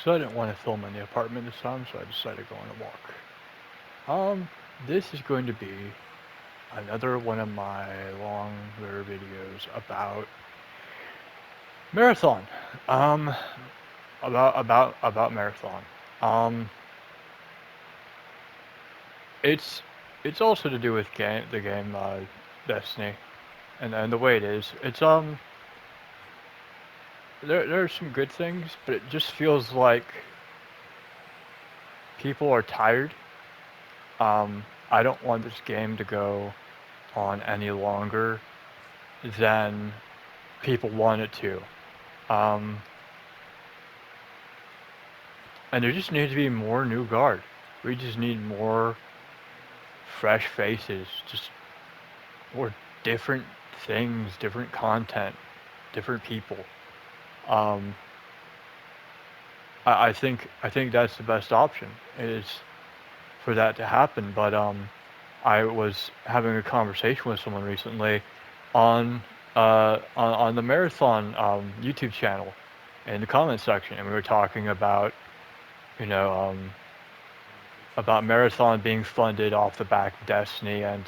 So I didn't want to film in the apartment this time, so I decided to go on a walk. This is going to be another one of my longer videos about marathon. Um, about marathon. Um, it's it's also to do with the game Destiny, and the way it is. There's some good things, but it just feels like people are tired. I don't want this game to go on any longer than people want it to. Um, and there just needs to be more new guard. We just need more fresh faces, just more different things, different content, different people. Um, I think that's the best option is for that to happen. But I was having a conversation with someone recently on on the marathon YouTube channel in the comment section, and we were talking about you know about marathon being funded off the back of Destiny, and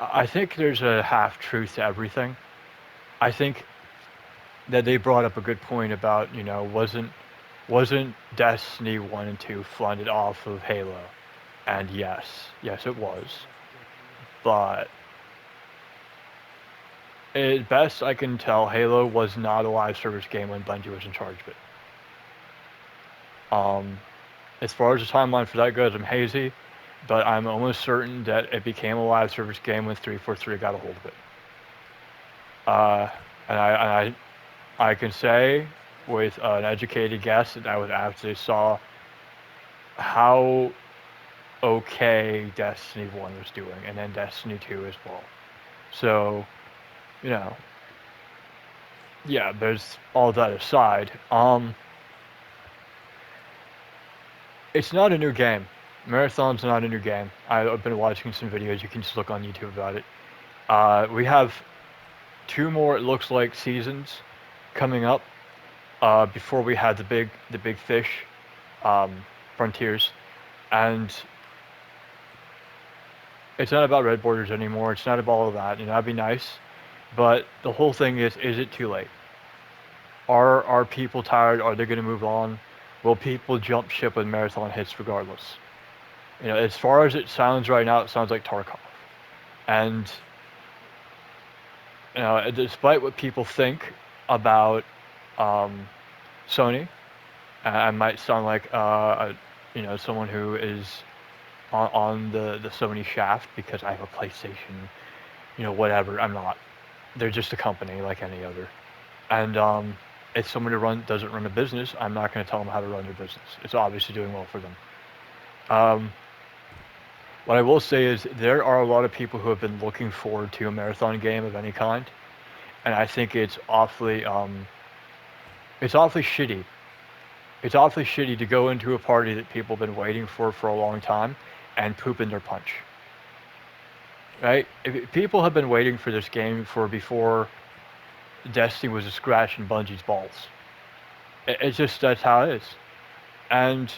I think there's a half truth to everything. I think that they brought up a good point about wasn't Destiny 1 and 2 funded off of Halo, and yes it was, but at best I can tell Halo was not a live service game when Bungie was in charge of it. As far as the timeline for that goes, I'm hazy, but I'm almost certain that it became a live service game when 343 got a hold of it. Uh, and I can say with an educated guess that I would actually saw how okay Destiny 1 was doing, and then Destiny 2 as well. So, you know, yeah, there's all that aside. It's not a new game. Marathon's not a new game. I've been watching some videos. You can just look on YouTube about it. We have two more, it looks like, seasons coming up before we had the big fish, um, Frontiers, and it's not about red borders anymore. It's not about all of that. That'd be nice, but the whole thing is it too late? Are people tired? Are they going to move on? Will people jump ship when Marathon hits regardless? As far as it sounds right now, it sounds like Tarkov. And despite what people think about um, Sony, I might sound like someone who is on the Sony shaft because I have a PlayStation. Whatever. I'm not. They're just a company like any other. And if somebody doesn't run a business, I'm not going to tell them how to run their business. It's obviously doing well for them. Um, what I will say is there are a lot of people who have been looking forward to a marathon game of any kind, and I think it's awfully shitty. It's awfully shitty to go into a party that people have been waiting for a long time and poop in their punch. Right? If people have been waiting for this game for before Destiny was a scratch in Bungie's balls. It's just that's how it is. And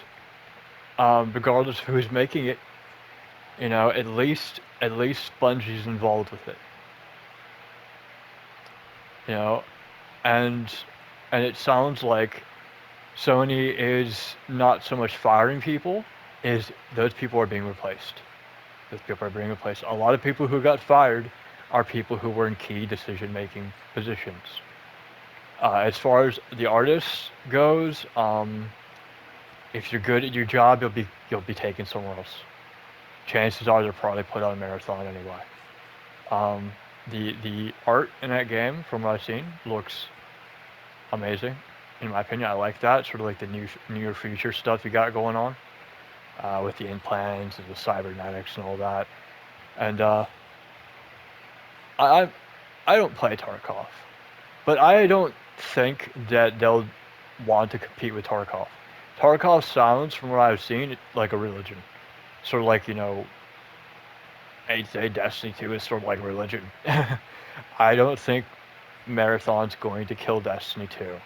regardless of who's making it, at least Bungie's involved with it. You know, and and it sounds like Sony is not so much firing people, is those people are being replaced. Those people are being replaced. A lot of people who got fired are people who were in key decision-making positions. As far as the artist goes, if you're good at your job, you'll be taken somewhere else. Chances are they're probably put on a marathon anyway. Um, the art in that game, from what I've seen, looks amazing. In my opinion, I like that. Sort of like the near future stuff you got going on with the implants and the cybernetics and all that. And I I I don't play Tarkov, but I don't think that they'll want to compete with Tarkov. Tarkov sounds, from what I've seen, like a religion. Sort of like I'd say Destiny 2 is sort of like religion. I don't think Marathon's going to kill Destiny 2.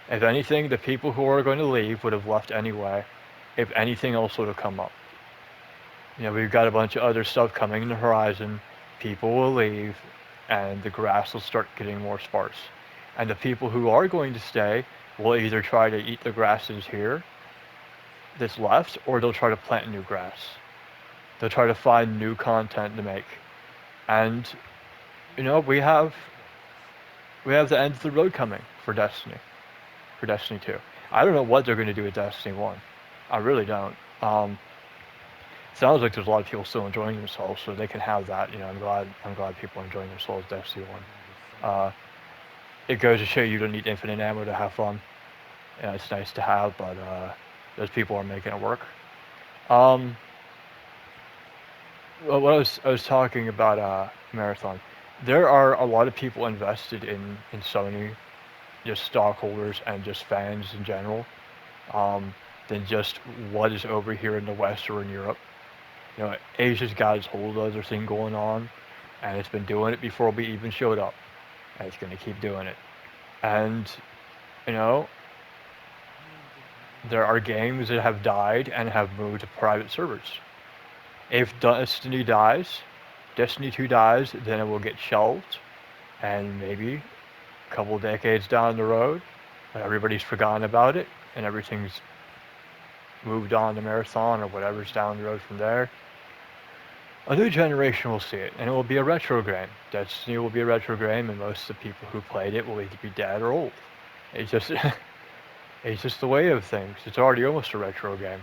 If anything, the people who are going to leave would have left anyway. If anything else would have come up. We've got a bunch of other stuff coming in the horizon. People will leave, and the grass will start getting more sparse. And the people who are going to stay will either try to eat the grasses here that's left, or they'll try to plant new grass. They'll try to find new content to make. And we have the end of the road coming for Destiny 2. I don't know what they're going to do with Destiny 1. I really don't. Sounds like there's a lot of people still enjoying themselves, so they can have that. I'm glad people are enjoying themselves with Destiny 1. It goes to show you don't need infinite ammo to have fun. It's nice to have, but those people are making it work. Um, what I was talking about Marathon. There are a lot of people invested in Sony, just stockholders and just fans in general, um, than just what is over here in the West or in Europe. Asia's got its whole other thing going on, and it's been doing it before we even showed up, and it's going to keep doing it. And you know, there are games that have died and have moved to private servers. If Destiny 2 dies, then it will get shelved, and maybe a couple decades down the road, everybody's forgotten about it, and everything's moved on to Marathon or whatever's down the road from there. A new generation will see it, and it will be a retro game. Destiny will be a retro game, and most of the people who played it will either be dead or old. It's just, it's just the way of things. It's already almost a retro game.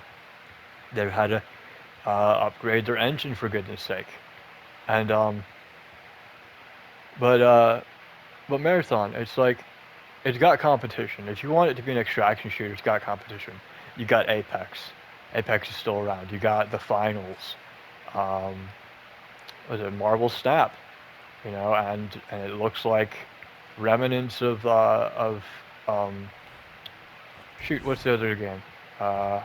They've had to upgrade their engine for goodness sake, and but uh, but Marathon, it's like it's got competition. If you want it to be an extraction shooter, it's got competition. You got Apex. Apex is still around. You got the finals. Um, was it Marvel Snap? And it looks like remnants of um, shoot. What's the other game? Uh,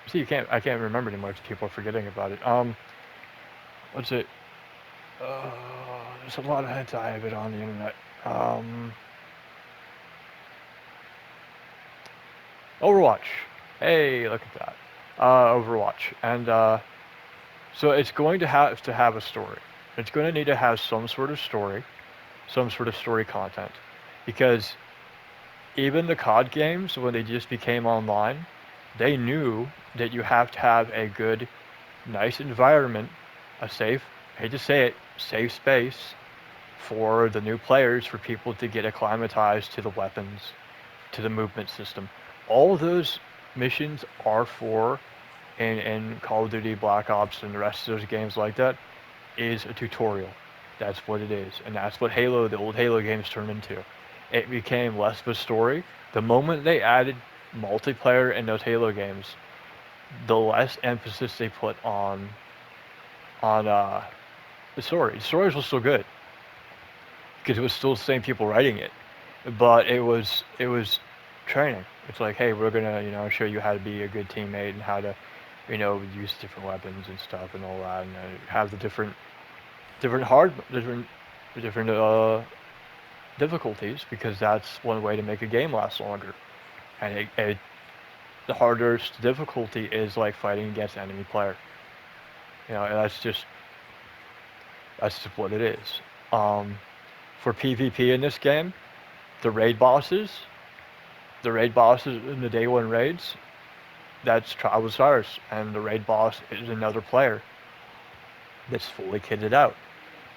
see, I can't remember anymore. People are forgetting about it. What's it? Uh, there's a lot of hentai of it on the internet. Um, Overwatch. Hey, look at that. Overwatch, and so it's going to have a story. It's going to need to have some sort of story, some sort of story content, because even the COD games, when they just became online, they knew that you have to have a good, nice environment, a safe, I hate to say it, safe space for the new players, for people to get acclimatized to the weapons, to the movement system. All of those missions are for, in Call of Duty, Black Ops, and the rest of those games like that, is a tutorial. That's what it is, and that's what the old Halo games turned into. It became less of a story. The moment they added multiplayer in those Halo games, the less emphasis they put on the story. The stories were still good because it was still the same people writing it, but it was training. It's like, hey, we're gonna show you how to be a good teammate and how to use different weapons and stuff and all that, and have the different hard different difficulties, because that's one way to make a game last longer. And the hardest difficulty is like fighting against an enemy player. And that's just what it is. Um, for PvP in this game, the raid bosses, in the day one raids, that's Trial of Stars, and the raid boss is another player that's fully kitted out.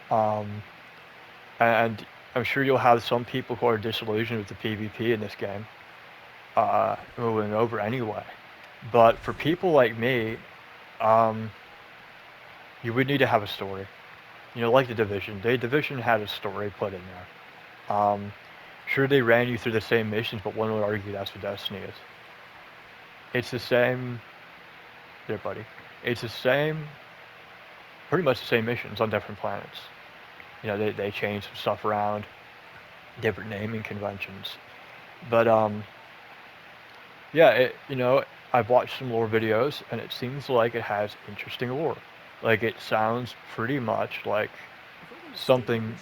Um, and I'm sure you'll have some people who are disillusioned with the PvP in this game, moving over anyway. But for people like me, um, you would need to have a story. Like the Division. The Division had a story put in there. Sure, they ran you through the same missions, but one would argue that's what Destiny is. It's the same, there, buddy. It's the same, pretty much the same missions on different planets. They change some stuff around, different naming conventions. But yeah, I've watched some lore videos, and it seems like it has interesting lore. Like, it sounds pretty much like something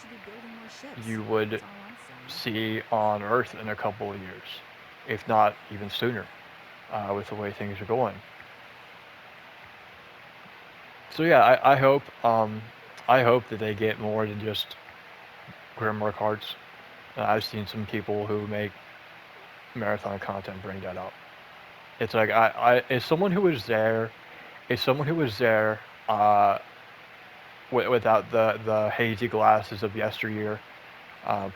you would see on Earth in a couple of years. if not even sooner, with the way things are going. So yeah, I hope that they get more than just Grimoire cards. I've seen some people who make marathon content bring that up. It's like as someone who was there, as someone who was there, uh, without the hazy glasses of yesteryear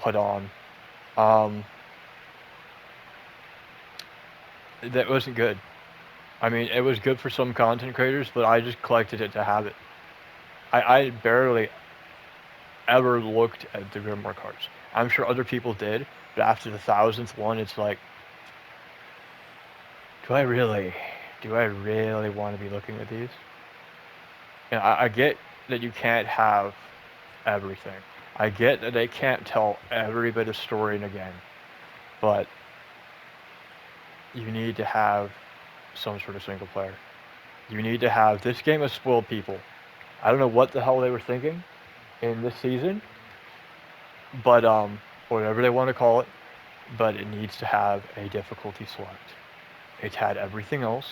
put on, um, that wasn't good. I mean, it was good for some content creators, but I just collected it to have it. I barely ever looked at the Grimoire cards. I'm sure other people did, but after the thousandth one, it's like, do I really, do I really want to be looking at these? And I get that you can't have everything. I get that they can't tell every bit of story in a game, but you need to have some sort of single player. You need to have this game has spoiled people. I don't know what the hell they were thinking in this season, but whatever they want to call it, but it needs to have a difficulty select. It had everything else.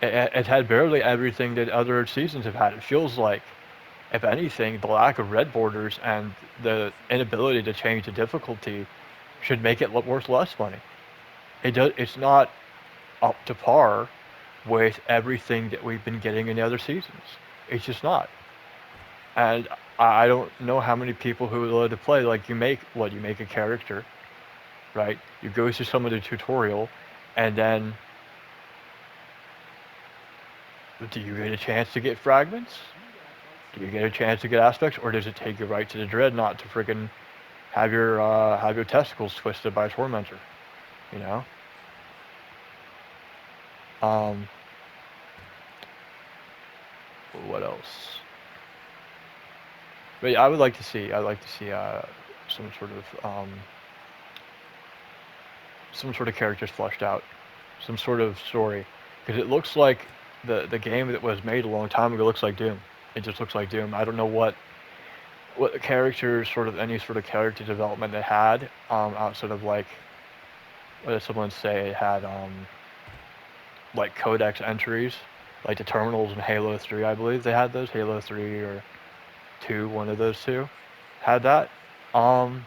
It had barely everything that other seasons have had. It feels like, if anything, the lack of red borders and the inability to change the difficulty should make it look worth less money. It does. It's not up to par with everything that we've been getting in the other seasons. It's just not. And I don't know how many people who would love to play. Like you make a character, right? You go through some of the tutorial, and then do you get a chance to get fragments? Do you get a chance to get aspects, or does it take you right to the dreadnought to friggin' have your testicles twisted by a tormentor? You know. Um, what else? But yeah, I'd like to see some sort of some sort of characters fleshed out, some sort of story, because it looks like the game that was made a long time ago looks like Doom. It just looks like Doom. I don't know what characters, sort of any sort of character development they had, outside of like, what did someone say? It had like codex entries, like the terminals in Halo 3. I believe they had those. Halo 3 or 2, one of those two, had that. Um,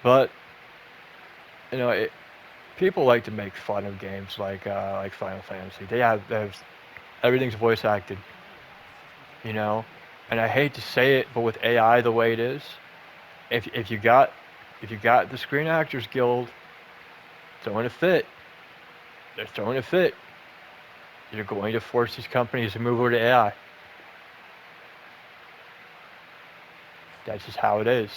but you know, people like to make fun of games like Final Fantasy. There's everything's voice acted, you know, and I hate to say it, but with AI the way it is, if you got the Screen Actors Guild throwing a fit, they're throwing a fit. You're going to force these companies to move over to AI. That's just how it is.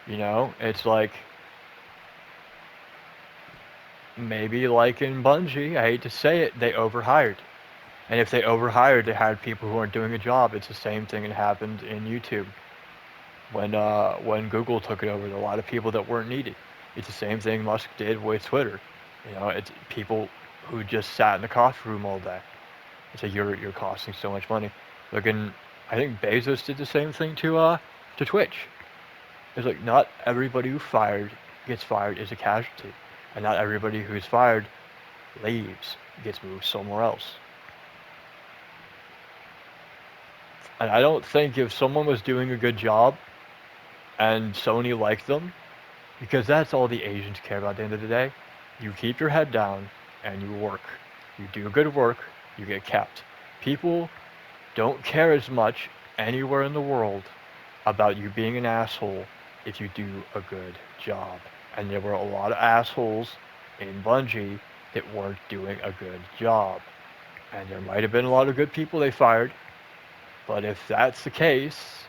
You know, it's like maybe like in Bungie, I hate to say it, they overhired. And if they overhired, they hired people who aren't doing a job. It's the same thing that happened in YouTube when Google took it over. There were a lot of people that weren't needed. It's the same thing Musk did with Twitter. You know, it's people who just sat in the coffee room all day. It's like you're costing so much money. Look, and I think Bezos did the same thing to Twitch. It's like not everybody who gets fired is a casualty, and not everybody who's fired leaves, gets moved somewhere else. And I don't think if someone was doing a good job and Sony liked them, because that's all the Asians care about at the end of the day, you keep your head down and you work. You do good work, you get kept. People don't care as much anywhere in the world about you being an asshole if you do a good job. And there were a lot of assholes in Bungie that weren't doing a good job. And there might have been a lot of good people they fired, but if that's the case,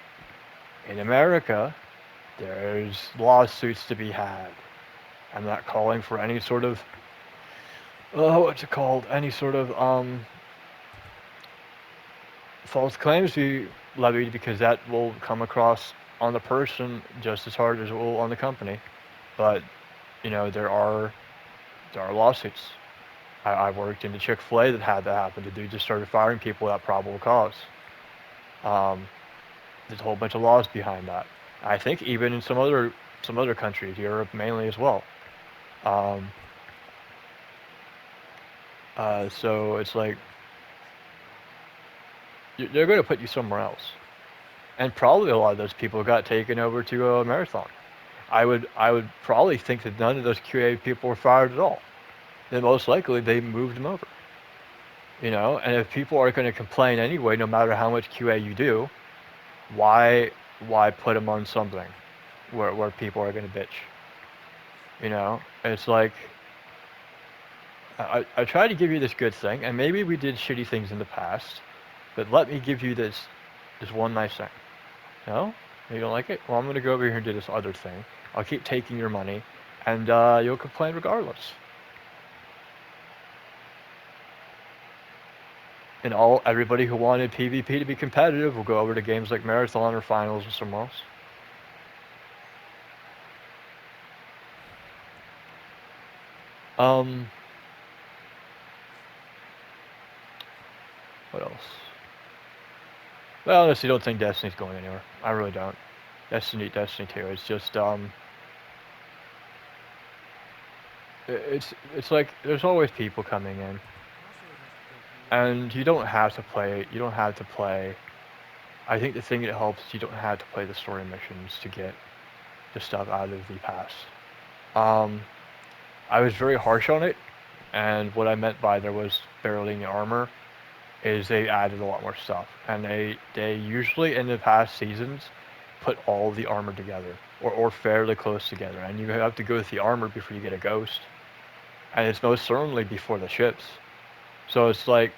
in America, there's lawsuits to be had. I'm not calling for any sort of, what's it called? Any sort of false claims to be levied, because that will come across on the person just as hard as it will on the company. But you know, there are lawsuits. I worked in the Chick-fil-A that had that happen. The dude just started firing people without probable cause. Um, there's a whole bunch of laws behind that. I think even in some other countries, Europe mainly as well. Um, so it's like they're going to put you somewhere else, and probably a lot of those people got taken over to a marathon. I would probably think that none of those QA people were fired at all. Then most likely they moved them over. And if people are going to complain anyway, no matter how much QA you do, why why put them on something where people are going to bitch? It's like I try to give you this good thing, and maybe we did shitty things in the past, but let me give you this one nice thing. No, you don't like it? Well, I'm going to go over here and do this other thing. I'll keep taking your money, and you'll complain regardless. And everybody who wanted PvP to be competitive will go over to games like Marathon or Finals or somewhere else. Um, what else? Well, I honestly don't think Destiny's going anywhere. I really don't. Destiny 2. It's just it's like there's always people coming in, and you don't have to play it. You don't have to play. I think the thing that helps is you don't have to play the story missions to get the stuff out of the pass. Um, I was very harsh on it, and what I meant by there was barely any armor is they added a lot more stuff, and they usually in the past seasons put all the armor together or fairly close together, and you have to go with the armor before you get a ghost, and it's most certainly before the ships. So it's like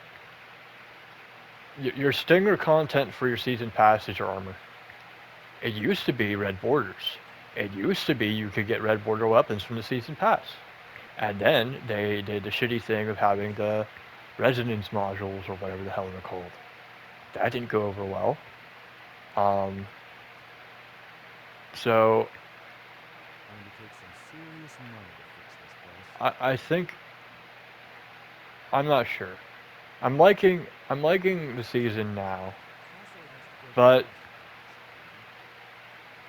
your stinger content for your season pass is your armor. It used to be red borders. It used to be you could get red border weapons from the season pass. And then they did the shitty thing of having the resonance modules or whatever the hell they're called. That didn't go over well. Um, so I think I'm not sure. I'm liking the season now, but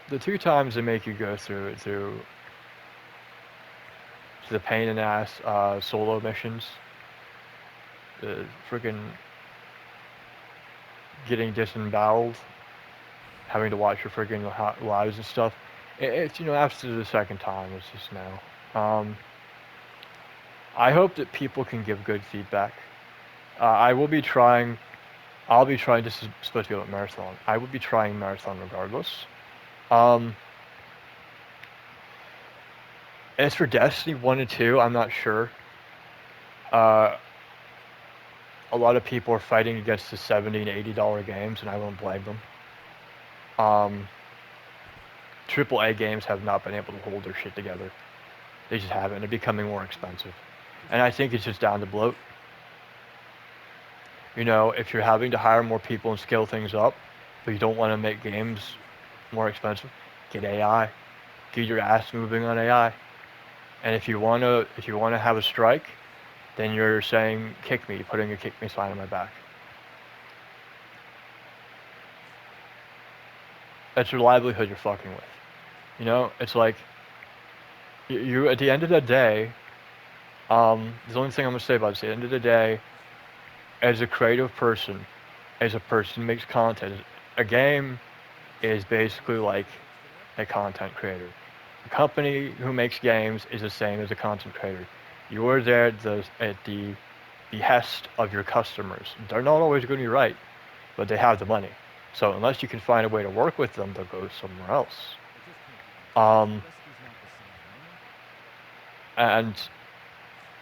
the two times they make you go through the pain in the ass solo missions, the freaking getting disemboweled, having to watch your freaking lives and stuff. It's after the second time, it's just no. I hope that people can give good feedback. I will be trying. I'll be trying. This is supposed to be about marathon. I will be trying marathon regardless. Um, as for Destiny 1 and 2, I'm not sure. Uh, a lot of people are fighting against the $70 and $80 games, and I won't blame them. Um, AAA games have not been able to hold their shit together. They just haven't. They're becoming more expensive. And I think it's just down to bloat. If you're having to hire more people and scale things up, but you don't want to make games more expensive, get AI. Get your ass moving on AI. And if you wanna have a strike, then you're saying kick me, putting a kick me sign on my back. That's your livelihood you're fucking with. It's like you at the end of the day. The only thing I'm gonna say about this, at the end of the day, as a creative person, as a person who makes content, a game is basically like a content creator. A company who makes games is the same as a content creator. You are there at the behest of your customers. They're not always going to be right, but they have the money. So unless you can find a way to work with them, they'll go somewhere else. Um, and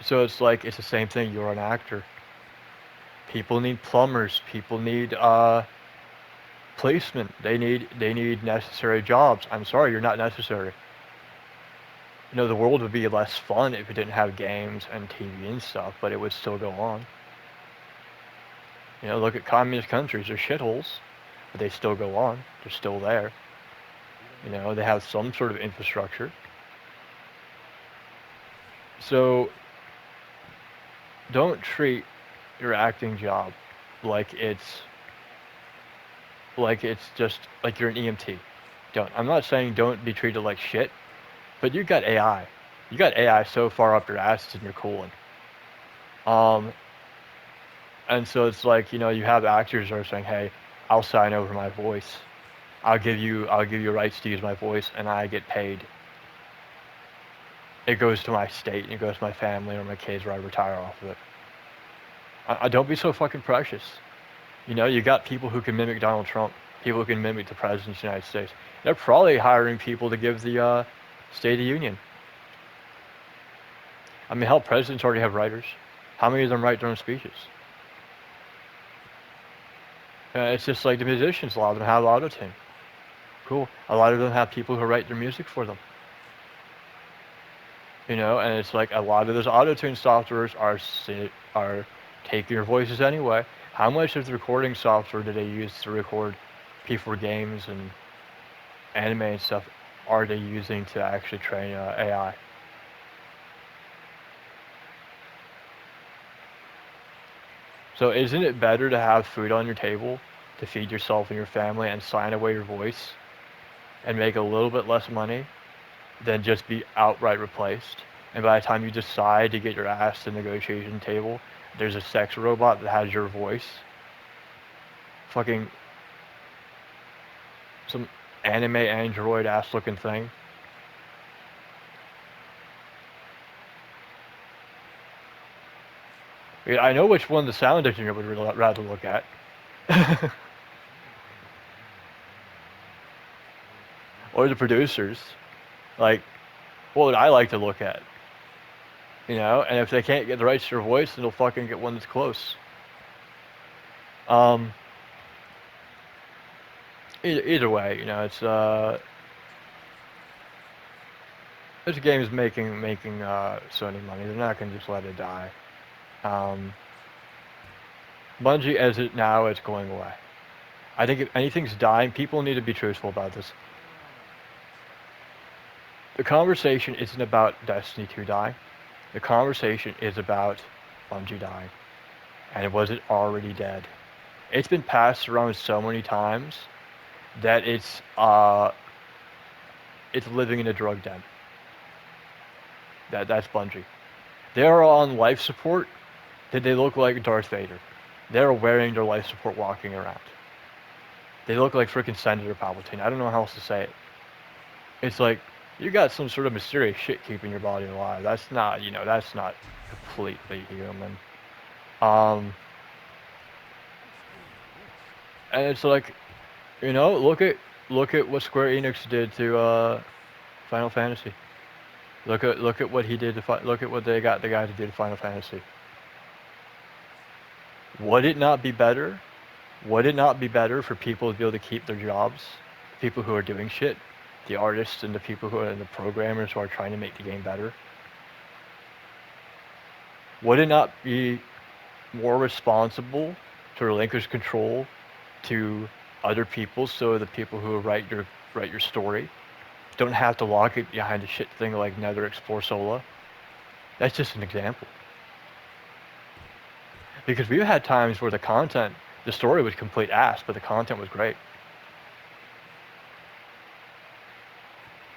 so it's like it's the same thing. You're an actor. People need plumbers. People need placement. They need necessary jobs. I'm sorry, you're not necessary. The world would be less fun if it didn't have games and TV and stuff, but it would still go on. Look at communist countries. They're shitholes, but they still go on. They're still there. They have some sort of infrastructure. So don't treat your acting job like it's just like you're an EMT. Don't. I'm not saying don't be treated like shit, but you got AI. You got AI so far up your ass and you're cooling. Um, and so it's like, you have actors that are saying, "Hey, I'll sign over my voice. I'll give you rights to use my voice, and I get paid. It goes to my state, and it goes to my family or my kids, where I retire off of it." I don't be so fucking precious. You got people who can mimic Donald Trump, people who can mimic the president of the United States. They're probably hiring people to give the State of the Union. I mean, hell, presidents already have writers. How many of them write their own speeches? It's just like the musicians. A lot of them have auto-tune. Cool. A lot of them have people who write their music for them. And it's like a lot of those auto-tune softwares are taking your voices anyway. How much of the recording software do they use to record people for games and anime and stuff are they using to actually train AI? So isn't it better to have food on your table to feed yourself and your family and sign away your voice and make a little bit less money than just be outright replaced? And by the time you decide to get your ass to the negotiation table, there's a sex robot that has your voice. Fucking some anime android ass looking thing. I know which one the sound engineer would rather look at. Or the producers. Like, what would I like to look at? And if they can't get the rights to your voice, then they'll fucking get one that's close. Um, either way, this game's making Sony money. They're not gonna just let it die. Um, Bungie, as it now, it's going away. I think if anything's dying, people need to be truthful about this. The conversation isn't about Destiny 2 dying. The conversation is about Bungie dying. And was it already dead? It's been passed around so many times that it's living in a drug den. That's Bungie. They are on life support. That they look like Darth Vader. They're wearing their life support walking around. They look like freaking Senator Palpatine. I don't know how else to say it. It's like you got some sort of mysterious shit keeping your body alive. That's not completely human. Um, and it's like, look at what Square Enix did to Final Fantasy. Look at what he did to look at what they got the guy to do to Final Fantasy. Would it not be better? Would it not be better for people to be able to keep their jobs? People who are doing shit, the artists and the people who are the programmers who are trying to make the game better. Would it not be more responsible to relinquish control to other people so the people who write your story don't have to lock it behind a shit thing like Nether Explore Sola? That's just an example. Because we've had times where the story was complete ass, but the content was great.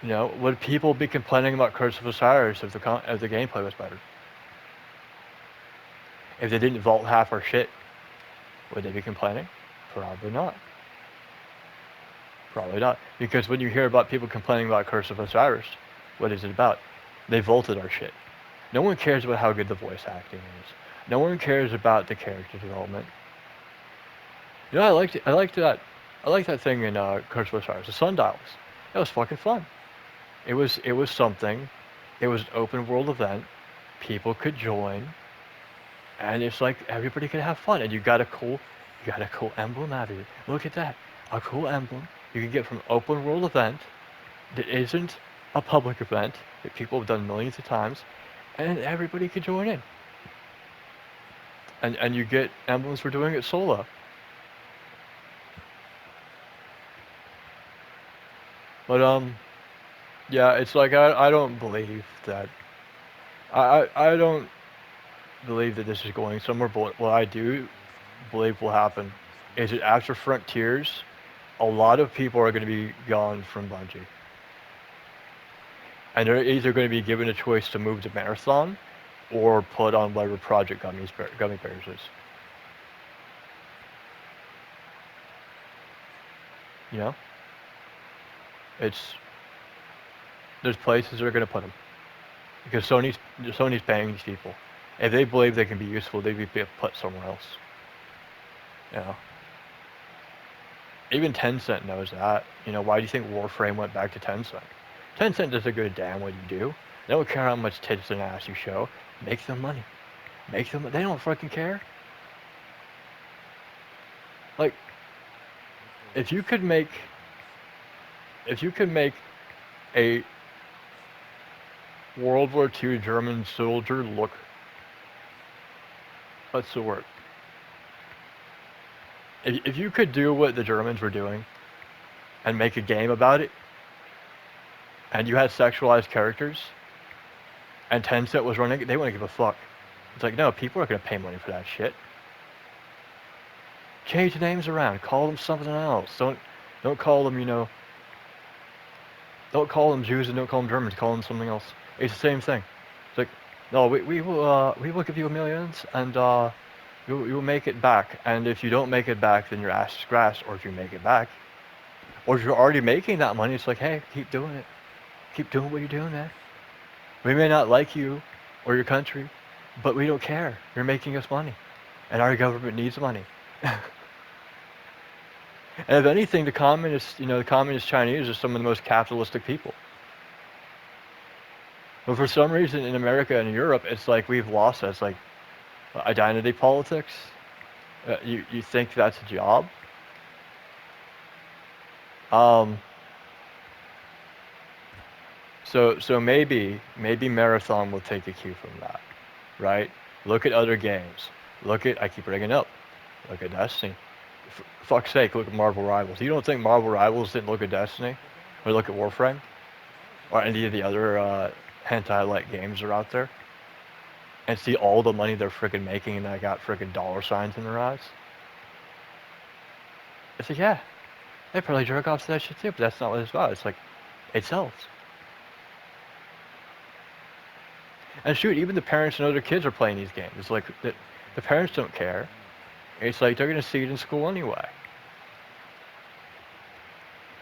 Would people be complaining about Curse of Osiris if the gameplay was better? If they didn't vault half our shit, would they be complaining? Probably not. Probably not. Because when you hear about people complaining about Curse of Osiris, what is it about? They vaulted our shit. No one cares about how good the voice acting is. No one cares about the character development. I liked that thing in Curse of Osiris, the Sundials. That was fucking fun. It was something. It was an open world event. People could join, and it's like everybody could have fun. And you got a cool emblem out of it. Look at that, a cool emblem you can get from an open world event that isn't a public event that people have done millions of times, and everybody could join in. And you get emblems for doing it solo. But yeah, it's like I don't believe that. I don't believe that this is going somewhere. But what I do believe will happen is that after Frontiers, a lot of people are going to be gone from Bungie, and they're either going to be given a choice to move to Marathon, or put on whatever Project Gummy Bears is. You know, it's there's places that are going to put them because Sony's paying these people. If they believe they can be useful, they'd be put somewhere else. You know, even Tencent knows that. You know, why do you think Warframe went back to Tencent? Tencent doesn't give a damn what you do. They don't care how much tits and ass you show. Make them money. Make them. They don't fucking care. Like, if you could make, if you could make a World War II German soldier look, what's the word? If you could do what the Germans were doing and make a game about it, and you had sexualized characters, and Tencent was running it, they wouldn't give a fuck. It's like, no, people aren't gonna pay money for that shit. Change the names around. Call them something else. Don't call them, don't call them Jews and don't call them Germans. Call them something else. It's the same thing. It's like, no, we will give you millions and you will make it back. And if you don't make it back, then your ass is grass. Or if you make it back, or if you're already making that money, it's like, hey, keep doing it. Keep doing what you're doing, man. We may not like you or your country, but we don't care. You're making us money, and our government needs money. And if anything, the communist Chinese are some of the most capitalistic people. But for some reason in America and Europe, it's like we've lost that. It's like identity politics. You think that's a job? Um, so maybe Marathon will take a cue from that, right? Look at other games. I keep bringing up. Look at Destiny. Fuck's sake, look at Marvel Rivals. You don't think Marvel Rivals didn't look at Destiny? Or look at Warframe? Or any of the other hentai-like games that are out there? And see all the money they're freaking making and they got freaking dollar signs in their eyes? It's like, yeah, they probably jerk off to that shit too, but that's not what it's about. It's like, it sells. And shoot, even the parents and other kids are playing these games. It's like, the parents don't care. It's like, they're going to see it in school anyway.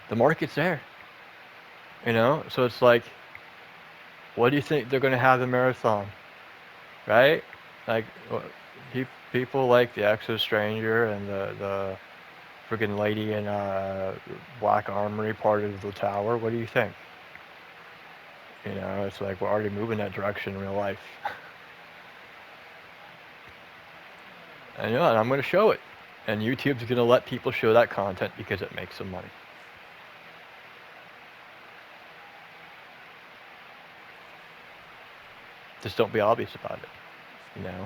The market's there. So it's like, what do you think they're going to have the Marathon? Right? Like, people like the Exo Stranger and the freaking lady in Black Armory part of the tower. What do you think? It's like we're already moving that direction in real life. And I'm going to show it. And YouTube's going to let people show that content because it makes them money. Just don't be obvious about it.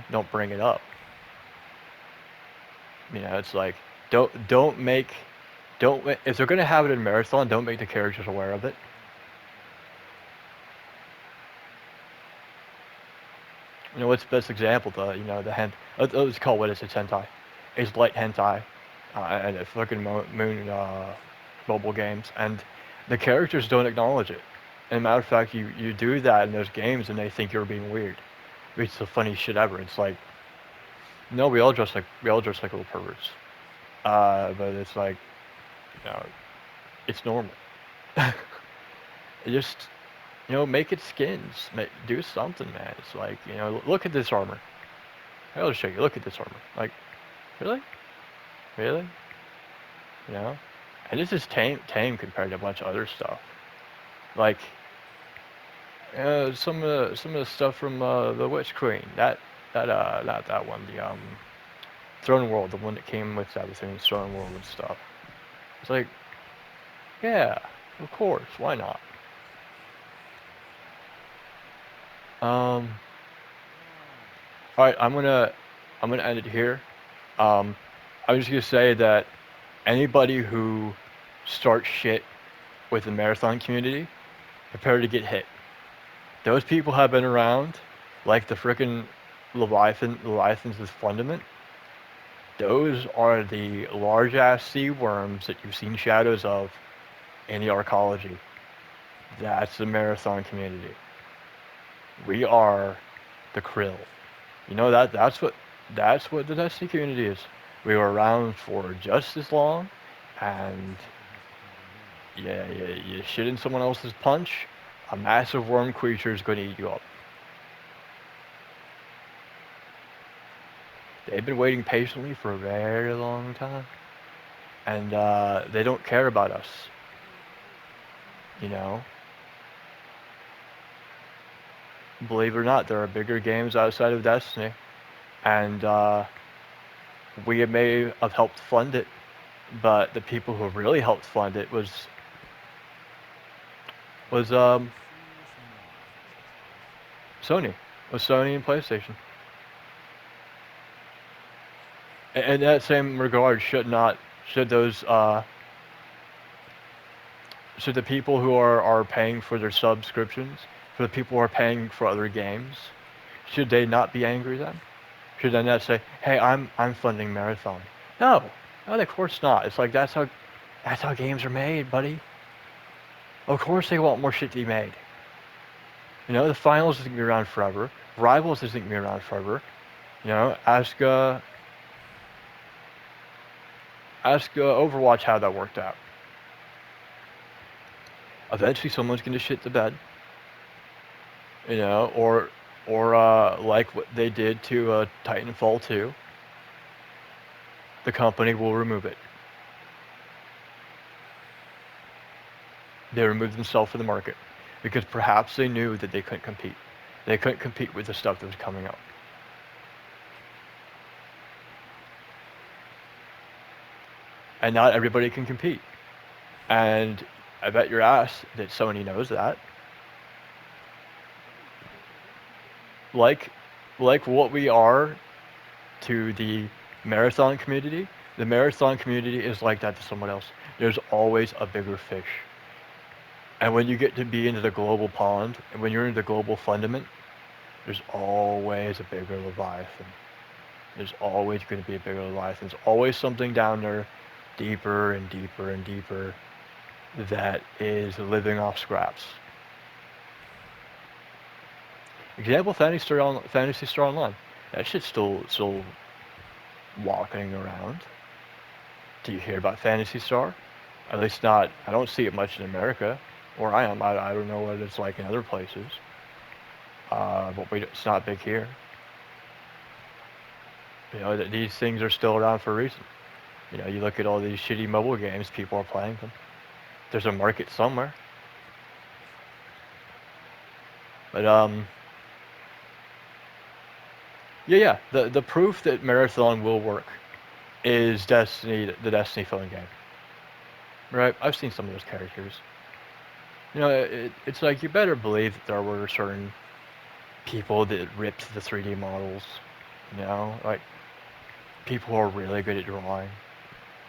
Don't bring it up. It's like don't make if they're gonna have it in Marathon, don't make the characters aware of it. What's the best example? The let's call what is it, hentai. It's light hentai, and it's fucking moon mobile games, and the characters don't acknowledge it. And matter of fact, you do that in those games, and they think you're being weird. It's the funniest shit ever. It's like, no, we all dress like little perverts. But it's like, you know, it's normal. Just, make it skins. Do something, man. It's like, look at this armor. I'll show you. Look at this armor. Like, really? Really? You know? And this is tame compared to a bunch of other stuff. Like, some of the stuff from the Witch Queen. Not that one. The Throne World, the one that came with everything, Throne World and stuff. It's like, yeah, of course, why not? Um, all right, I'm gonna end it here. Um, I'm just gonna say that anybody who starts shit with the marathon community, prepare to get hit. Those people have been around, like the frickin' Leviathans with Fundament. Those are the large ass sea worms that you've seen shadows of in the arcology. That's the marathon community. We are the krill. You know that's what the Destiny community is. We were around for just as long, and yeah, you shit in someone else's punch, a massive worm creature is going to eat you up. They've been waiting patiently for a very long time, and they don't care about us. You know, believe it or not, there are bigger games outside of Destiny, and we may have helped fund it, but the people who really helped fund it was Sony, was Sony and PlayStation. In that same regard, should those should the people who are paying for their subscriptions, for the people who are paying for other games, should they not be angry then? Should they not say, "Hey, I'm funding Marathon"? No, no, of course not. It's like that's how games are made, buddy. Of course they want more shit to be made. You know, the finals isn't gonna be around forever. Rivals isn't gonna be around forever. You know, ask Overwatch how that worked out. Eventually, someone's gonna shit the bed. You know, or like what they did to Titanfall 2, the company will remove it. They removed themselves from the market because perhaps they knew that they couldn't compete. They couldn't compete with the stuff that was coming out. And not everybody can compete. And I bet your ass that Sony knows that. Like, like what we are to the marathon community, the marathon community is like that to someone else. There's always a bigger fish. And when you get to be into the global pond, and when you're into the global fundament, there's always a bigger Leviathan. There's always going to be a bigger Leviathan. There's always something down there deeper and deeper and deeper that is living off scraps. Example, Fantasy Star Online. That shit's still walking around. Do you hear about Fantasy Star? At least not. I don't see it much in America, where I am. I don't know what it's like in other places. But it's not big here. You know, these things are still around for a reason. You know, you look at all these shitty mobile games, people are playing them. There's a market somewhere. But yeah. The proof that Marathon will work is the Destiny phone game. Right? I've seen some of those characters. You know, it's like you better believe that there were certain people that ripped the 3D models. You know, like people who are really good at drawing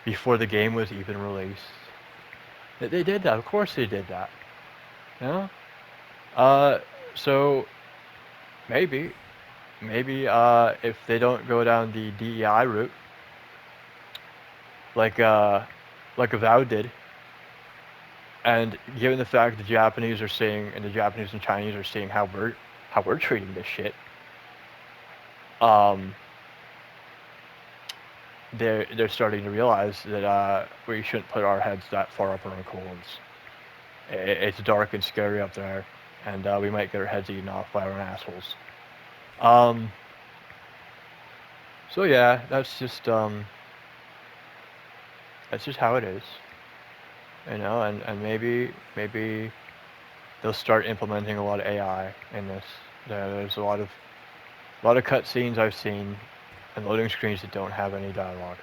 before the game was even released. They did that. Of course they did that. You know? Uh, so maybe, maybe if they don't go down the DEI route, like uh, like Avowed did, and given the fact the Japanese are seeing and the Japanese and Chinese are seeing how we're treating this shit, um, they're starting to realize that we shouldn't put our heads that far up our own corns. It's dark and scary up there, and we might get our heads eaten off by our own assholes. Um, so yeah, that's just how it is, you know. And maybe they'll start implementing a lot of AI in this. There's a lot of cutscenes I've seen and loading screens that don't have any dialogue.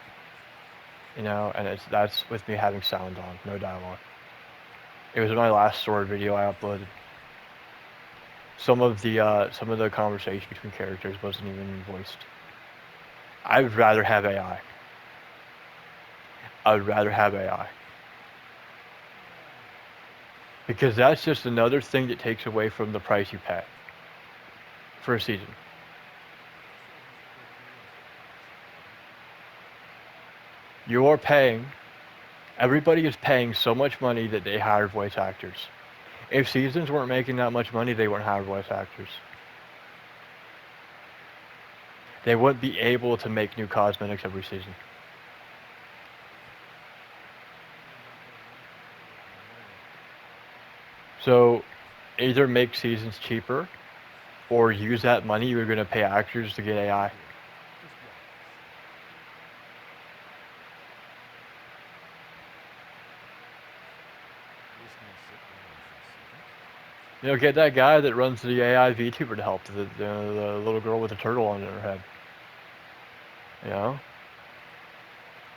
You know, and that's with me having sound on, no dialogue. It was my last sword video I uploaded. Some of the conversation between characters wasn't even voiced. I would rather have AI. I would rather have AI because that's just another thing that takes away from the price you pay for a season. You are paying. Everybody is paying so much money that they hire voice actors. If seasons weren't making that much money, they wouldn't hire voice actors. They wouldn't be able to make new cosmetics every season. So either make seasons cheaper or use that money you're going to pay actors to get AI. Get that guy that runs the AI VTuber to help, the little girl with the turtle on her head. You know?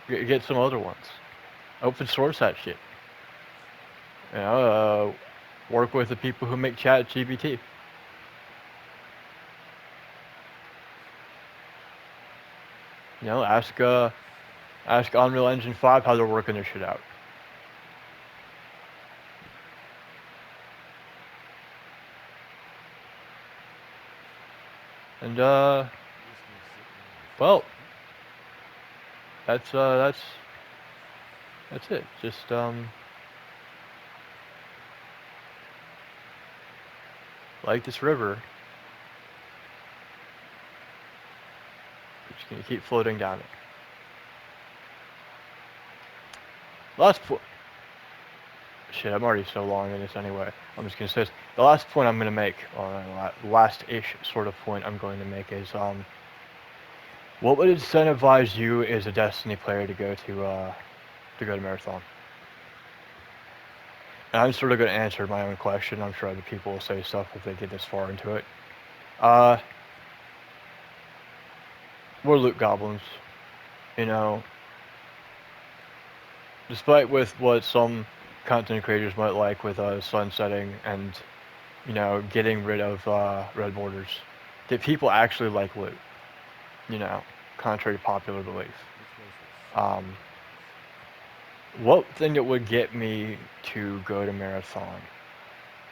Get some other ones. Open source that shit. You know, work with the people who make Chat GPT. Ask Unreal Engine 5 how they're working their shit out. And well, that's it. Just like this river, we're just gonna keep floating down it. Last point. Shit, I'm already so long in this anyway. I'm just gonna say this. The last point I'm gonna make, or last-ish sort of point I'm going to make is what would incentivize you as a Destiny player to go to Marathon? And I'm sort of going to answer my own question. I'm sure other people will say stuff if they get this far into it. Uh, we're loot goblins, you know. Despite with what some content creators might like with sunsetting and getting rid of red borders, that people actually like loot. Contrary to popular belief. Um, what thing that would get me to go to Marathon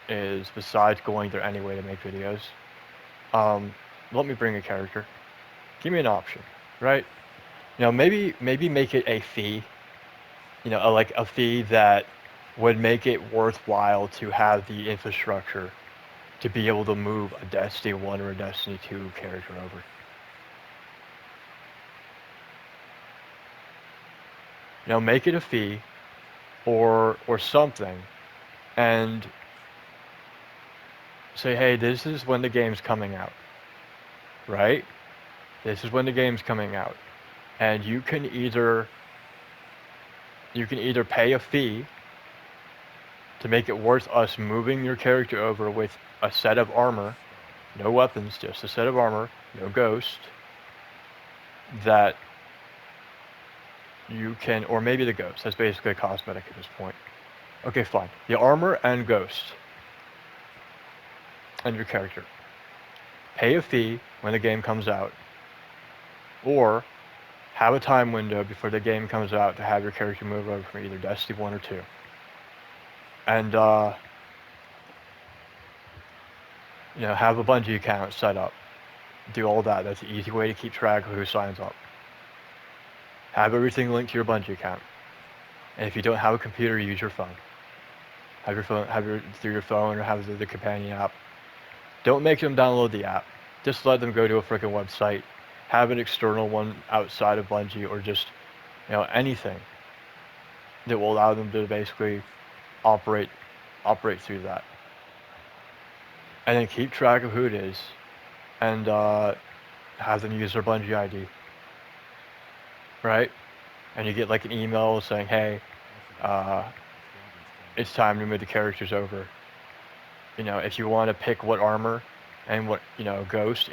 is, besides going there anyway to make videos, let me bring a character. Give me an option, right? Maybe make it a fee. Like a fee that would make it worthwhile to have the infrastructure to be able to move a Destiny 1 or a Destiny 2 character over. Make it a fee or something, and say, hey, this is when the game's coming out, right? This is when the game's coming out, and you can either pay a fee to make it worth us moving your character over with a set of armor, no weapons, just a set of armor, no ghost, that you can, or maybe the ghost, that's basically a cosmetic at this point. Okay, fine. The armor and ghost and your character. Pay a fee when the game comes out, or have a time window before the game comes out to have your character move over from either Destiny 1 or 2. And, have a Bungie account set up. Do all that. That's an easy way to keep track of who signs up. Have everything linked to your Bungie account. And if you don't have a computer, use your phone. Through your phone, or have the companion app. Don't make them download the app. Just let them go to a freaking website. Have an external one outside of Bungie, or just anything that will allow them to basically operate through that. And then keep track of who it is, and have them use their Bungie ID. Right? And you get like an email saying, hey, it's time to move the characters over. If you want to pick what armor and what, ghost,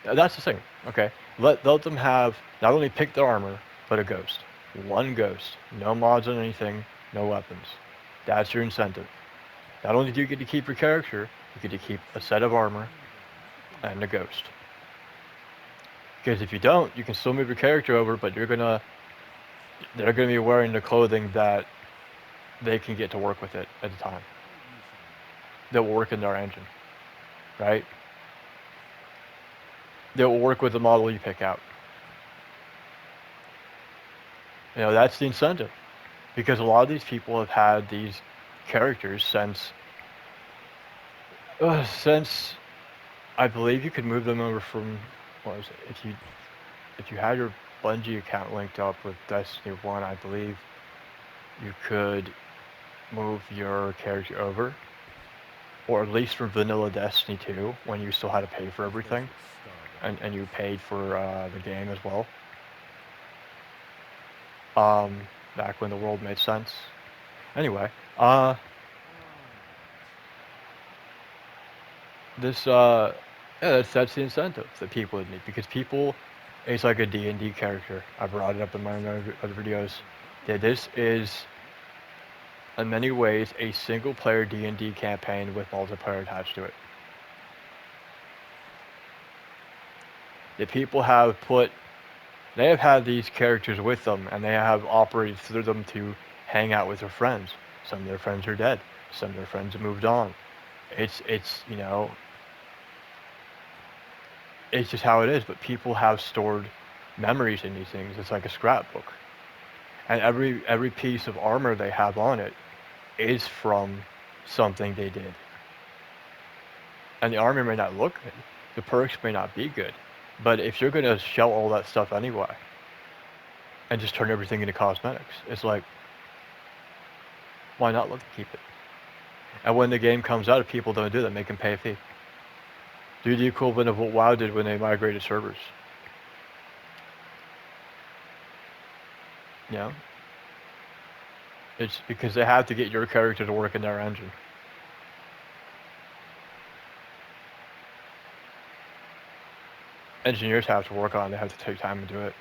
that's the thing, okay? Let them have, not only pick their armor, but a ghost. One ghost. No mods on anything, no weapons. That's your incentive. Not only do you get to keep your character, you get to keep a set of armor and a ghost. Because if you don't, you can still move your character over, but they're gonna be wearing the clothing that they can get to work with it at the time. That will work in their engine, right? That will work with the model you pick out. That's the incentive because a lot of these people have had these characters since I believe you could move them over from what was it? If you had your Bungie account linked up with Destiny 1, I believe you could move your character over, or at least from vanilla Destiny 2 when you still had to pay for everything and you paid for the game as well. Um, Back when the world made sense. Anyway, this yeah, that's the incentive that people would need because people, it's like a D&D character. I brought it up in my other videos. Yeah, this is in many ways a single player D&D campaign with multiplayer attached to it. The people have put they have had these characters with them and they have operated through them to hang out with their friends. Some of their friends are dead. Some of their friends have moved on. It's just how it is, but people have stored memories in these things. It's like a scrapbook. And every piece of armor they have on it is from something they did. And the armor may not look good. The perks may not be good. But if you're gonna shell all that stuff anyway and just turn everything into cosmetics, it's like why not let them keep it? And when the game comes out, if people don't do that, make them pay a fee. Do the equivalent of what WoW did when they migrated servers. You know? It's because they have to get your character to work in their engine. Engineers have to work on it, they have to take time to do it.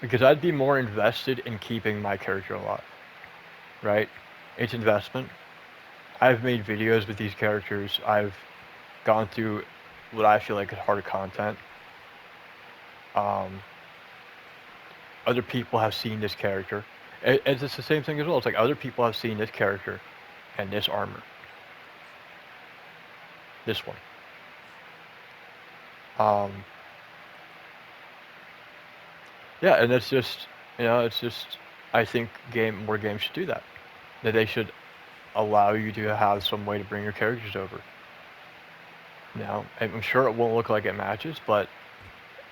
Because I'd be more invested in keeping my character alive, right? It's investment. I've made videos with these characters. I've gone through what I feel like is hard content. Um, Other people have seen this character. It's the same thing as well. It's like other people have seen this character and this armor. This one. Um, yeah, and it's just, I think more games should do that. That they should allow you to have some way to bring your characters over. Now, I'm sure it won't look like it matches, but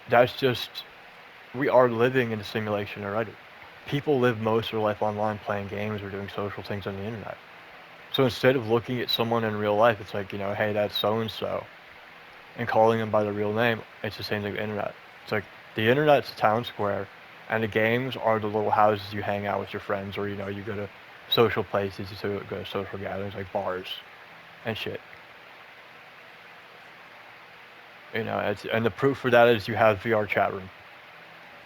that's just, we are living in a simulation already. People live most of their life online playing games or doing social things on the internet. So instead of looking at someone in real life, it's like, hey, that's so and so, and calling them by their real name, it's the same thing with the internet. It's like the internet's a town square, and the games are the little houses you hang out with your friends, or you go to social places, you go to social gatherings like bars and shit. And the proof for that is you have VR chat room,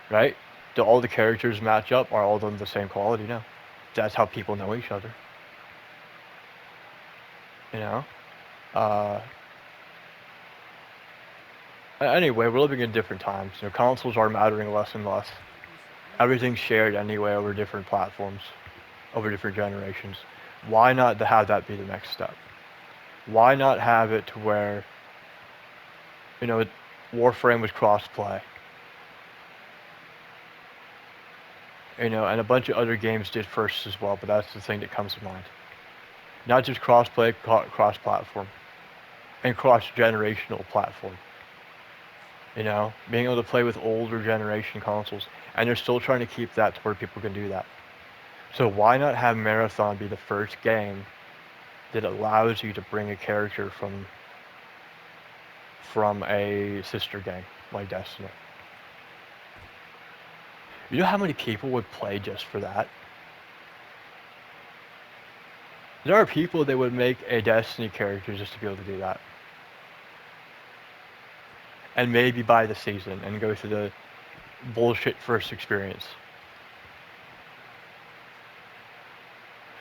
right? Do all the characters match up? Are all of them the same quality? No. That's how people know each other. You know. Uh, anyway, we're living in different times. Consoles are mattering less and less. Everything's shared anyway over different platforms, over different generations. Why not to have that be the next step? Why not have it to where, you know, Warframe was cross-play, and a bunch of other games did first as well, but that's the thing that comes to mind. Not just cross-play, cross-platform, and cross-generational platform. Being able to play with older generation consoles, and they're still trying to keep that to where people can do that. So why not have Marathon be the first game that allows you to bring a character from a sister game like Destiny? You know how many people would play just for that? There are people that would make a Destiny character just to be able to do that. And maybe buy the season and go through the bullshit first experience.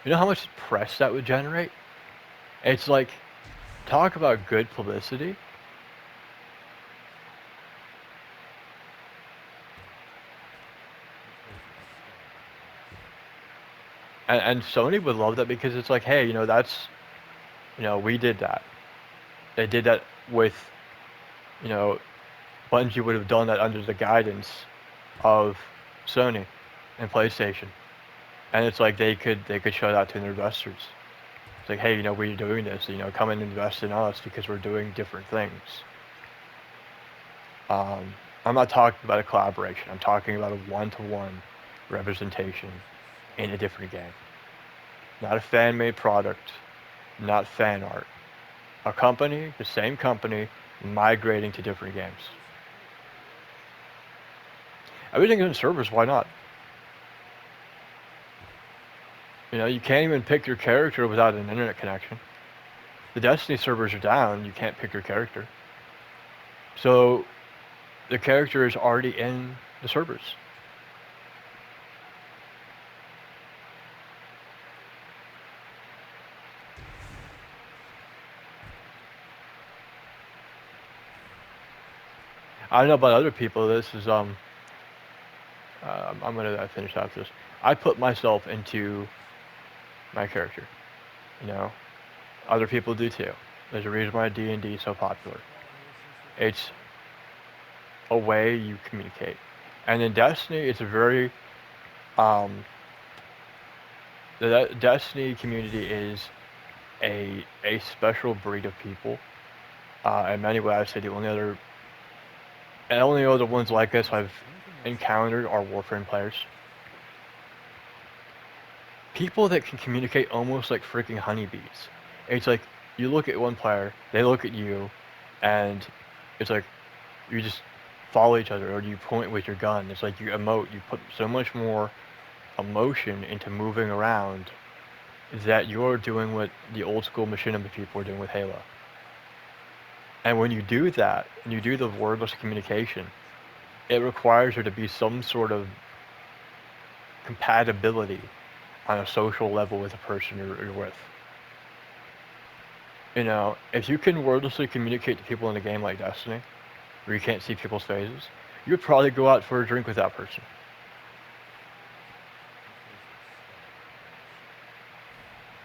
You know how much press that would generate? It's like, talk about good publicity. And Sony would love that because it's like, hey, we did that. They did that with, you know, Bungie would have done that under the guidance of Sony and PlayStation, and it's like they could show that to their investors. It's like, hey, we're doing this. Come and invest in us because we're doing different things. Um, I'm not talking about a collaboration. I'm talking about a one-to-one representation in a different game. Not a fan-made product, not fan art. A company, the same company, migrating to different games. Everything in servers, why not? You can't even pick your character without an internet connection. The Destiny servers are down, you can't pick your character. So the character is already in the servers. I don't know about other people. This is I'm gonna finish after this. I put myself into my character. You know, other people do too. There's a reason why D&D is so popular. It's a way you communicate, and in Destiny, it's a very um, the Destiny community is a special breed of people. In many ways, I'd say the only other ones like this I've encountered are Warframe players. People that can communicate almost like freaking honeybees. It's like you look at one player, they look at you, and it's like you just follow each other, or you point with your gun. It's like you emote. You put so much more emotion into moving around that you're doing what the old school machinima people were doing with Halo. And when you do that, and you do the wordless communication, it requires there to be some sort of compatibility on a social level with the person you're with. If you can wordlessly communicate to people in a game like Destiny, where you can't see people's faces, you'd probably go out for a drink with that person.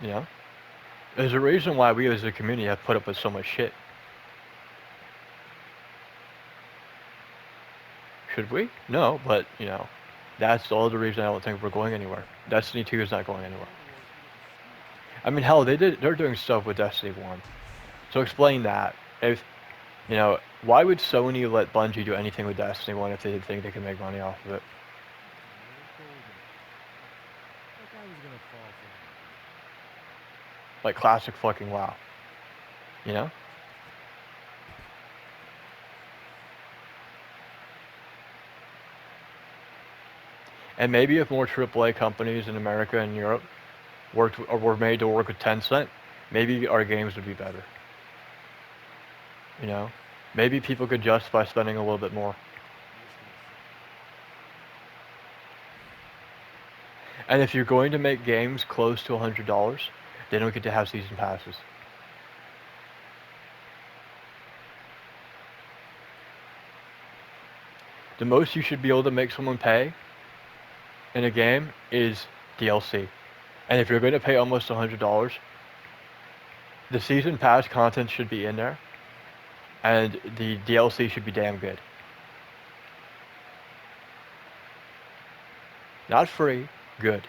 You know? There's a reason why we as a community have put up with so much shit. Should we? No, but, that's the other reason I don't think we're going anywhere. Destiny 2 is not going anywhere. I mean, hell, they're doing stuff with Destiny 1. So explain that. If, why would Sony let Bungie do anything with Destiny 1 if they didn't think they could make money off of it? Like classic fucking WoW. You know? And maybe if more AAA companies in America and Europe were made to work with Tencent, maybe our games would be better. You know? Maybe people could justify spending a little bit more. And if you're going to make games close to $100, they don't get to have season passes. The most you should be able to make someone pay in a game is DLC. And if you're going to pay almost $100, the season pass content should be in there, and the DLC should be damn good. Not free, good.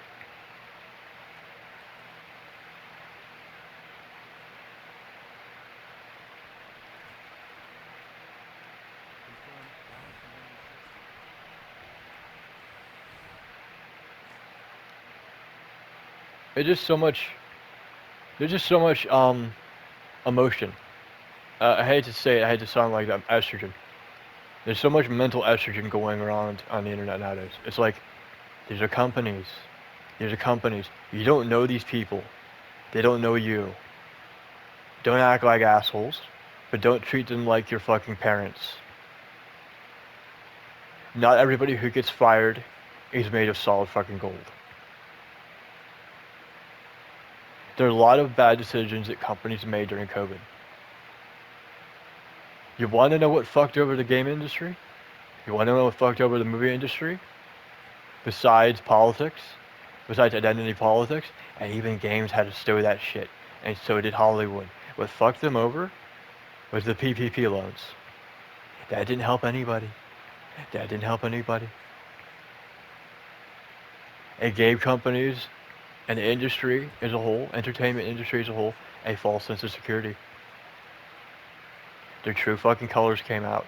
It's just so much. There's just so much emotion. I hate to say it. I hate to sound like that. Estrogen. There's so much mental estrogen going around on the internet nowadays. It's like these are companies. These are companies. You don't know these people. They don't know you. Don't act like assholes, but don't treat them like your fucking parents. Not everybody who gets fired is made of solid fucking gold. There are a lot of bad decisions that companies made during COVID. You want to know what fucked over the game industry? You want to know what fucked over the movie industry? Besides politics, besides identity politics, and even games had to stow that shit, and so did Hollywood. What fucked them over was the PPP loans. That didn't help anybody. That didn't help anybody. It gave companies and the industry as a whole, entertainment industry as a whole, a false sense of security. Their true fucking colors came out,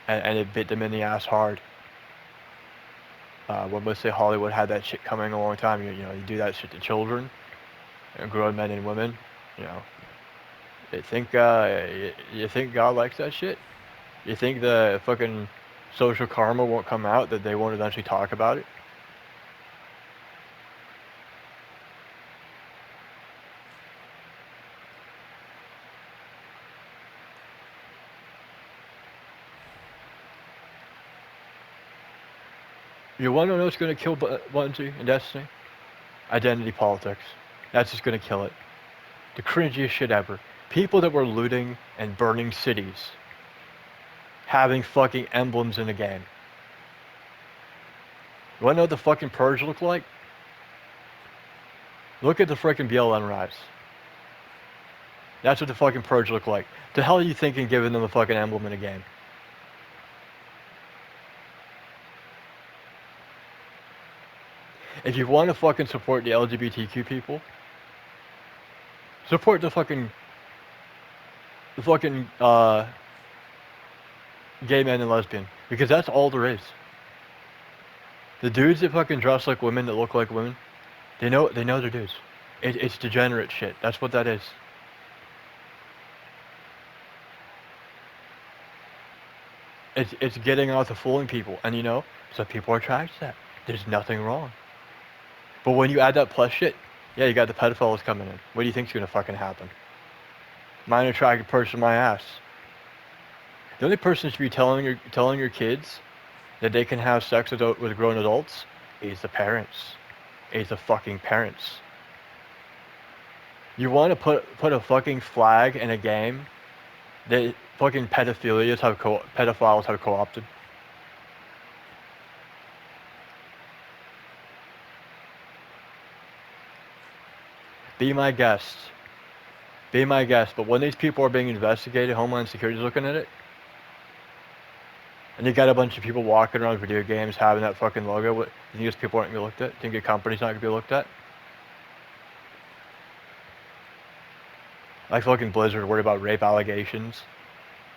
and it bit them in the ass hard. When let's say Hollywood had that shit coming a long time, you know, you do that shit to children, and grown men and women, you know. You think God likes that shit? You think the fucking social karma won't come out, that they won't eventually talk about it? You want to know what's going to kill Bungie and Destiny? Identity politics. That's just going to kill it. The cringiest shit ever. People that were looting and burning cities, having fucking emblems in the game. You want to know what the fucking purge looked like? Look at the freaking BLM rise. That's what the fucking purge looked like. The hell are you thinking giving them a fucking emblem in a game? If you want to fucking support the LGBTQ people, support the fucking gay men and lesbian, because that's all there is. The dudes that fucking dress like women, that look like women, they know they're dudes. It's degenerate shit. That's what that is. It's getting out to fooling people, and you know, some people are attracted to that. There's nothing wrong. But when you add that plus shit, yeah, you got the pedophiles coming in. What do you think's gonna fucking happen? Minor attracted person, my ass. The only person should be telling your kids that they can have sex with grown adults is the parents. Is the fucking parents. You want to put a fucking flag in a game that fucking pedophiles have co-opted? Be my guest. Be my guest. But when these people are being investigated, Homeland Security's looking at it, and you got a bunch of people walking around video games having that fucking logo. You think these people aren't gonna be looked at? You think your company's not gonna be looked at? Like fucking Blizzard worried about rape allegations.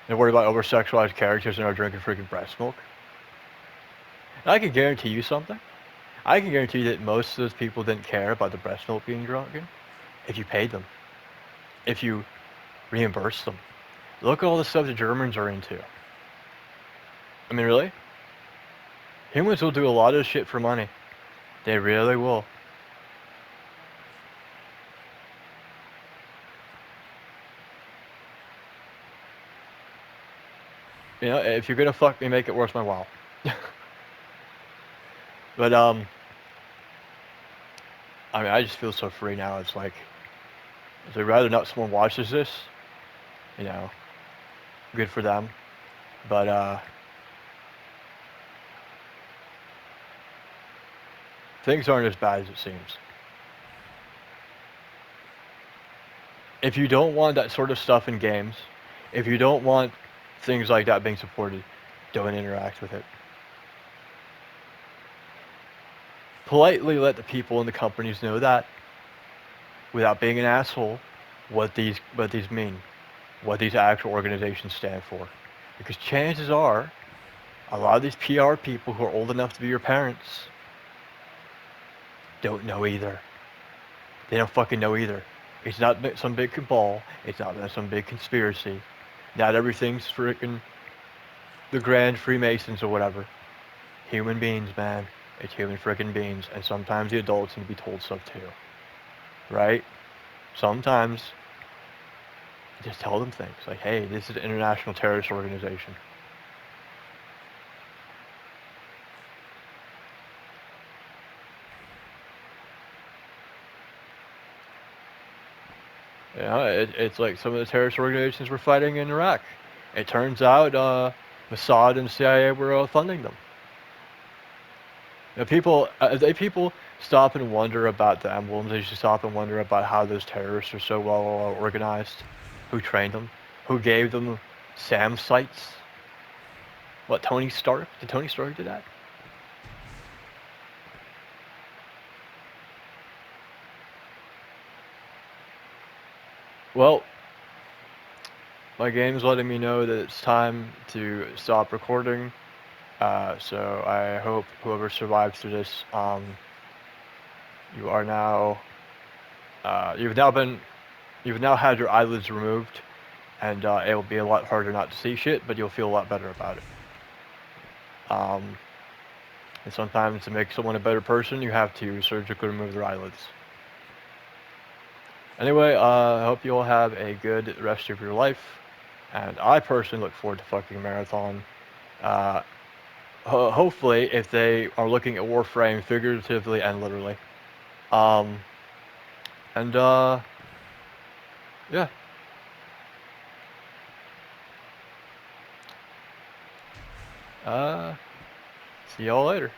They're worried about over-sexualized characters and are drinking freaking breast milk. And I can guarantee you something. I can guarantee you that most of those people didn't care about the breast milk being drunken if you paid them, if you reimbursed them. Look at all the stuff the Germans are into. I mean, really? Humans will do a lot of shit for money. They really will. You know, if you're gonna fuck me, make it worth my while. But I mean, I just feel so free now. It's like, I'd rather not someone watches this. You know, good for them. But things aren't as bad as it seems. If you don't want that sort of stuff in games, if you don't want things like that being supported, don't interact with it. Politely let the people in the companies know that, without being an asshole, what these mean, what these actual organizations stand for. Because chances are, a lot of these PR people who are old enough to be your parents don't know either. They don't fucking know either. It's not some big cabal. It's not some big conspiracy. Not everything's freaking the Grand Freemasons or whatever. Human beings, man. It's human freaking beings. And sometimes the adults need to be told stuff too. Right? Sometimes just tell them things. Like, hey, this is an international terrorist organization. You know, it's like some of the terrorist organizations were fighting in Iraq. It turns out Mossad and CIA were funding them. You know, people stop and wonder about the emblems. They should stop and wonder about how those terrorists are so well organized, who trained them, who gave them SAM sights. What, Tony Stark? Did Tony Stark do that? Well, my game's letting me know that it's time to stop recording. So I hope whoever survives through this, you are now, you've now had your eyelids removed, and it will be a lot harder not to see shit, but you'll feel a lot better about it. And sometimes to make someone a better person, you have to surgically remove their eyelids. Anyway, I hope you all have a good rest of your life, and I personally look forward to fucking marathon. Uh, hopefully, if they are looking at Warframe figuratively and literally. Um, and yeah. Uh, See y'all later.